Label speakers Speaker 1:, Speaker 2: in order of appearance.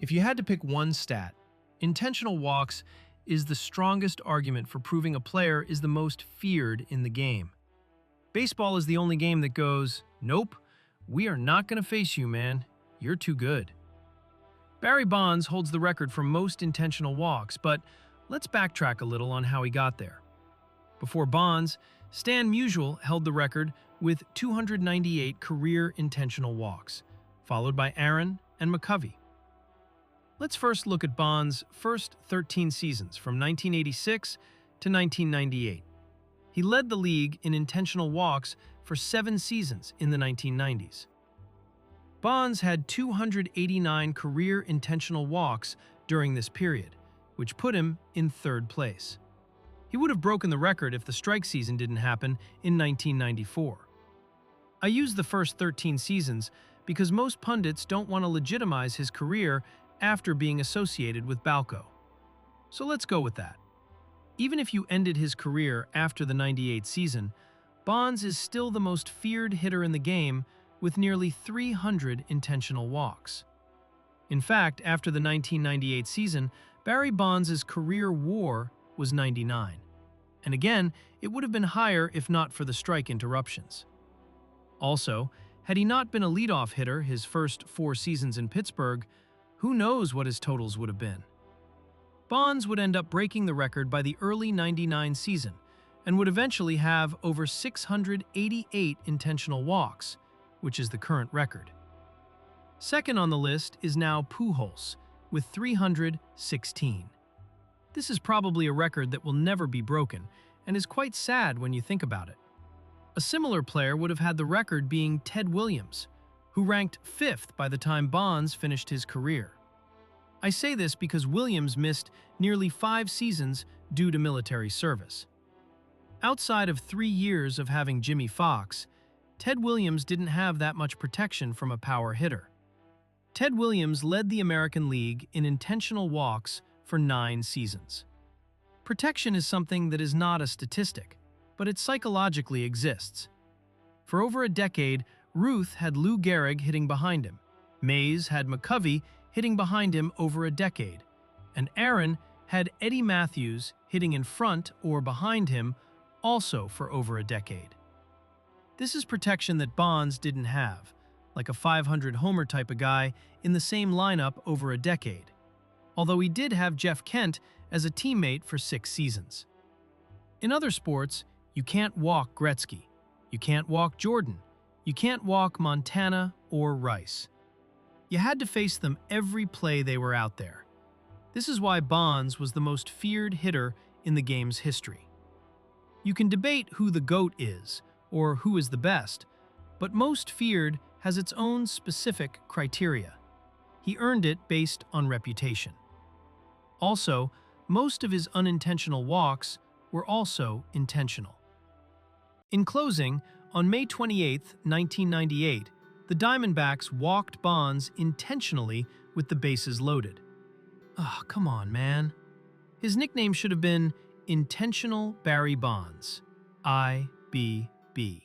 Speaker 1: If you had to pick one stat, intentional walks is the strongest argument for proving a player is the most feared in the game. Baseball is the only game that goes, nope, we are not going to face you, man. You're too good. Barry Bonds holds the record for most intentional walks, but let's backtrack a little on how he got there. Before Bonds, Stan Musial held the record with 298 career intentional walks, followed by Aaron and McCovey. Let's first look at Bonds' first 13 seasons from 1986 to 1998. He led the league in intentional walks for 7 seasons in the 1990s. Bonds had 289 career intentional walks during this period, which put him in 3rd place. He would have broken the record if the strike season didn't happen in 1994. I use the first 13 seasons because most pundits don't want to legitimize his career after being associated with Balco. So let's go with that. Even if you ended his career after the 98 season, Bonds is still the most feared hitter in the game with nearly 300 intentional walks. In fact, after the 1998 season, Barry Bonds' career WAR was 99. And again, it would have been higher if not for the strike interruptions. Also, had he not been a leadoff hitter his first 4 seasons in Pittsburgh, who knows what his totals would have been. Bonds would end up breaking the record by the early 99 season and would eventually have over 688 intentional walks, which is the current record. Second on the list is now Pujols with 316. This is probably a record that will never be broken and is quite sad when you think about it. A similar player would have had the record being Ted Williams, who ranked 5th by the time Bonds finished his career. I say this because Williams missed nearly 5 seasons due to military service. Outside of 3 years of having Jimmy Fox, Ted Williams didn't have that much protection from a power hitter. Ted Williams led the American League in intentional walks for 9 seasons. Protection is something that is not a statistic, but it psychologically exists. For over a decade, Ruth had Lou Gehrig hitting behind him, Mays had McCovey hitting behind him over a decade, and Aaron had Eddie Matthews hitting in front or behind him also for over a decade. This is protection that Bonds didn't have, like a 500 homer type of guy in the same lineup over a decade, although he did have Jeff Kent as a teammate for 6 seasons. In other sports, you can't walk Gretzky, you can't walk Jordan, you can't walk Montana or Rice. You had to face them every play they were out there. This is why Bonds was the most feared hitter in the game's history. You can debate who the GOAT is, or who is the best, but most feared has its own specific criteria. He earned it based on reputation. Also, most of his unintentional walks were also intentional. In closing, on May 28, 1998, the Diamondbacks walked Bonds intentionally with the bases loaded. Oh, come on, man. His nickname should have been Intentional Barry Bonds, IBB.